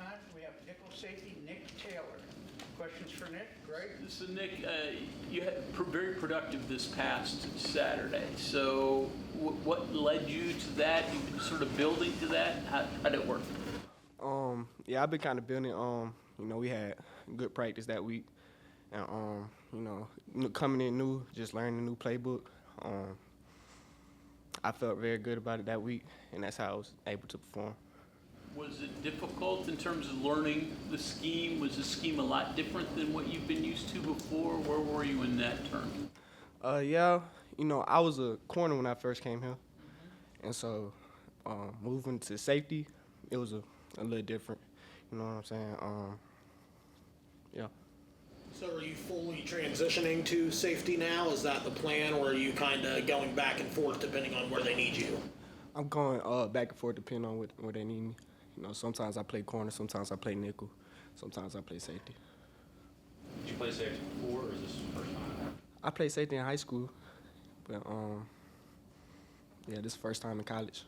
time, we have nickel safety Nick Taylor. Questions for Nick? Greg? So Nick, you had very productive this past Saturday. So what led you to that? You've been sort of building to that. How did it work? Yeah, I've been kind of building. We had good practice that week, and coming in new, just learning a new playbook. I felt very good about it that week, and that's how I was able to perform. Was it difficult in terms of learning the scheme? Was the scheme a lot different than what you've been used to before? Where were you in that term? Yeah, I was a corner when I first came here, and so moving to safety, it was a little different. You know what I'm saying? Yeah. So are you fully transitioning to safety now? Is that the plan, or are you kind of going back and forth depending on where they need you? I'm going back and forth depending on where they need me. Sometimes I play corner, sometimes I play nickel, sometimes I play safety. Did you play safety before, or is this the first time? I played safety in high school, but yeah, this is the first time in college.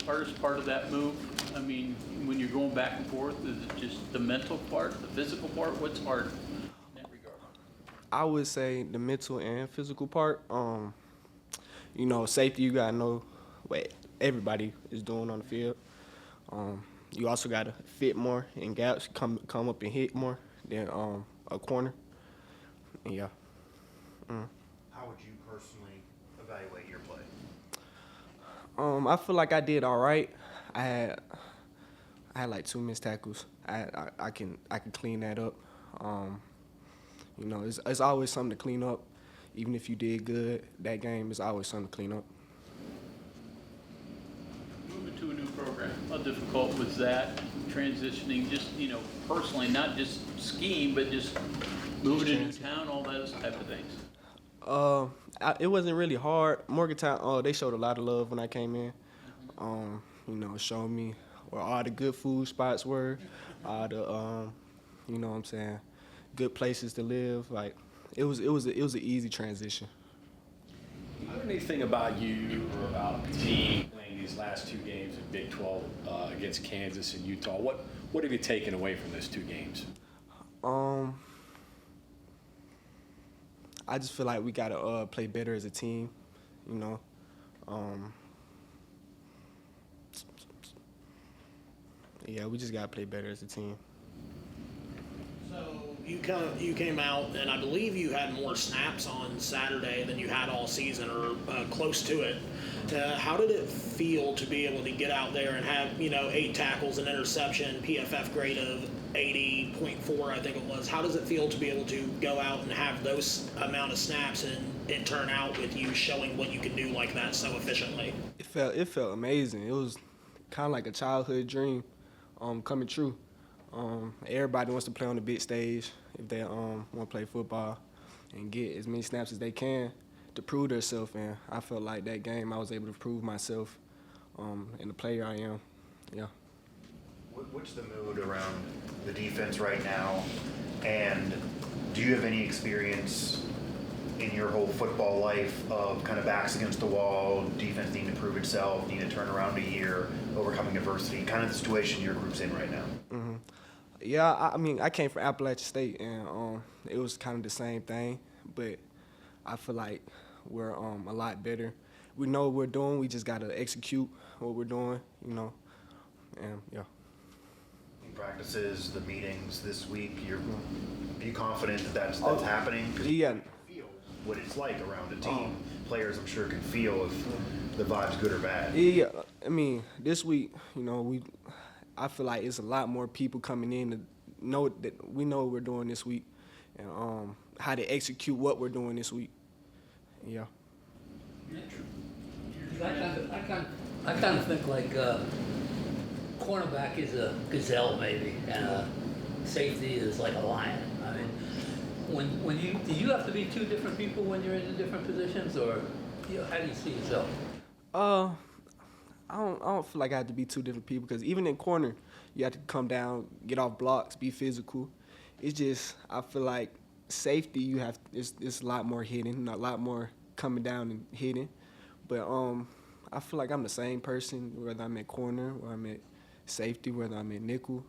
Hardest part of that move? I mean, when you're going back and forth, is it just the mental part, the physical part? What's hard in that regard? I would say the mental and physical part. Safety, you gotta know what everybody is doing on the field. You also gotta fit more in gaps, come up and hit more than a corner. And yeah. How would you personally evaluate your play? I feel like I did all right. I had like 2 missed tackles. I can clean that up. It's always something to clean up. Even if you did good that game, it's always something to clean up. Moving to a new program, how difficult was that? Transitioning, just personally, not just scheme, but just moving to a new town, all those type of things. It wasn't really hard. Morgantown, they showed a lot of love when I came in. Showed me where all the good food spots were, all the, good places to live. Like, it was an easy transition. Anything about you or about the team playing these last 2 games in Big 12 against Kansas and Utah? What have you taken away from those 2 games? I just feel like we gotta play better as a team. Yeah, we just gotta play better as a team. So you came out, and I believe you had more snaps on Saturday than you had all season, or close to it. How did it feel to be able to get out there and have 8 tackles, an interception, PFF grade of 80.4, I think it was? How does it feel to be able to go out and have those amount of snaps and it turn out with you showing what you can do like that so efficiently? It felt amazing. It was kind of like a childhood dream coming true. Everybody wants to play on the big stage if they want to play football and get as many snaps as they can to prove themselves. And I felt like that game I was able to prove myself and the player I am. Yeah. What's the mood around the defense right now? And do you have any experience in your whole football life of kind of backs against the wall, defense needing to prove itself, needing to turn around a year, overcoming adversity, kind of the situation your group's in right now? Mm-hmm. Yeah, I came from Appalachian State, and it was kind of the same thing, but I feel like we're a lot better. We know what we're doing. We just got to execute what we're doing, and yeah. Practices, the meetings this week, are you confident that that's happening? Because yeah. you feel what it's like around a team. Players, I'm sure, can feel if the vibe's good or bad. Yeah, this week, I feel like it's a lot more people coming in to know that we know what we're doing this week and how to execute what we're doing this week. Yeah. I kind of think like cornerback is a gazelle maybe, and safety is like a lion. I mean, do you have to be 2 different people when you're in the different positions, or how do you see yourself? I don't feel like I have to be 2 different people, because even in corner, you have to come down, get off blocks, be physical. It's just, I feel like safety, it's a lot more hitting, a lot more coming down and hitting. But I feel like I'm the same person whether I'm at corner or I'm at safety, whether I'm in nickel.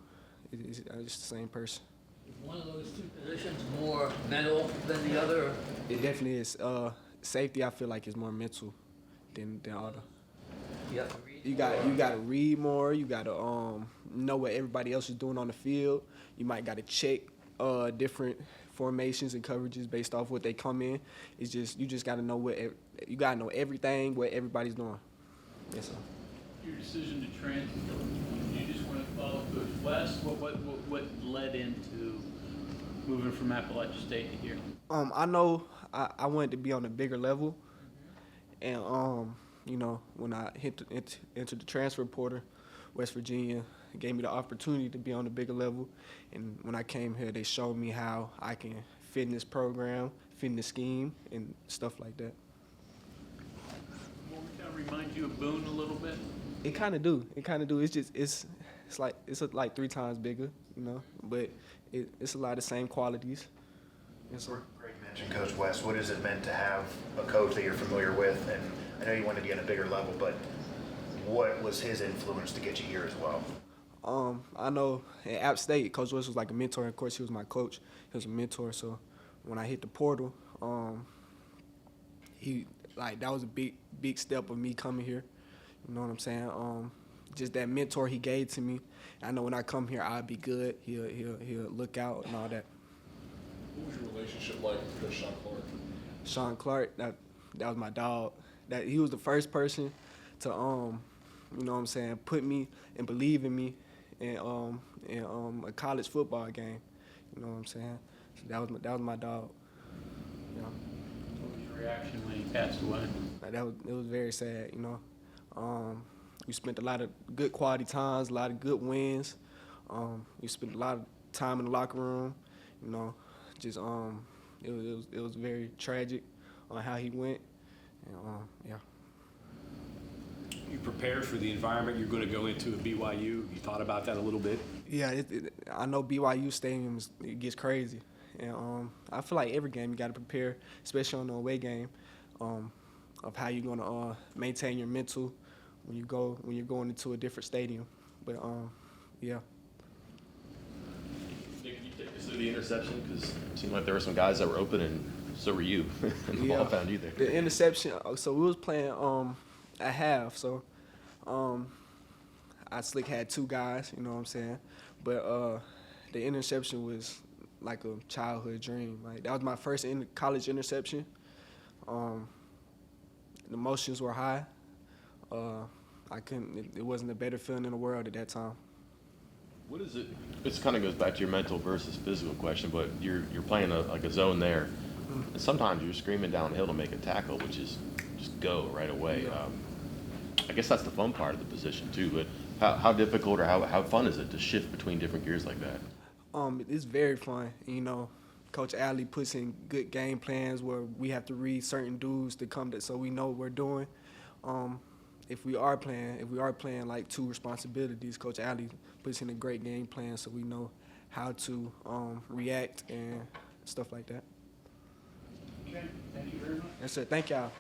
It's the same person. Is one of those two positions more mental than the other? It definitely is. Safety, I feel like, is more mental than all the. You have to read. You got to read more. You got to know what everybody else is doing on the field. You might got to check different formations and coverages based off what they come in. It's just you just got to know you got to know everything what everybody's doing. Yes, sir. Your decision to transfer, you just want to follow Coach West? What led into moving from Appalachia State to here? I know I wanted to be on a bigger level, and you know, when I entered the transfer portal, West Virginia gave me the opportunity to be on a bigger level, and when I came here, they showed me how I can fit in this program, fit in the scheme, and stuff like that. Well, we kind of remind you of Boone a little bit. It kind of do. It's just it's like 3 times bigger, you know, but it's a lot of the same qualities. And so, Greg mentioned Coach West. What has it meant to have a coach that you're familiar with? And I know you wanted to be on a bigger level, but what was his influence to get you here as well? I know at App State, Coach West was like a mentor. Of course, he was my coach. He was a mentor. So when I hit the portal, that was a big step of me coming here. You know what I'm saying? Just that mentor he gave to me. I know when I come here, I'll be good. He'll look out and all that. What was your relationship like with Coach Sean Clark? Sean Clark, that was my dog. That he was the first person to you know what I'm saying, put me and believe in me in a college football game. You know what I'm saying? So that was my dog. You know? What was your reaction when he passed away? It was very sad, you know. We spent a lot of good quality times, a lot of good wins. We spent a lot of time in the locker room, you know. Just it was very tragic on how he went. And, yeah. You prepared for the environment you're going to go into at BYU? You thought about that a little bit? Yeah, I know BYU stadium it gets crazy, and I feel like every game you got to prepare, especially on the away game, of how you're gonna maintain your mental when you're going into a different stadium. But yeah. Nick, can you take us through the interception? Because it seemed like there were some guys that were open, and so were you. And the ball found you there. The interception. So we was playing at half. So I slick had 2 guys. You know what I'm saying? But the interception was like a childhood dream. Like that was my first college interception. The emotions were high. It wasn't a better feeling in the world at that time. What is it? This kind of goes back to your mental versus physical question, but you're playing a zone there, and sometimes you're screaming downhill to make a tackle, which is just go right away. I guess that's the fun part of the position too. But how difficult or how fun is it to shift between different gears like that? It's very fun. You know, Coach Alley puts in good game plans where we have to read certain dudes to come so we know what we're doing. If we are playing like 2 responsibilities, Coach Alley puts in a great game plan so we know how to react and stuff like that. Okay, thank you very much. Yes, sir. Thank y'all.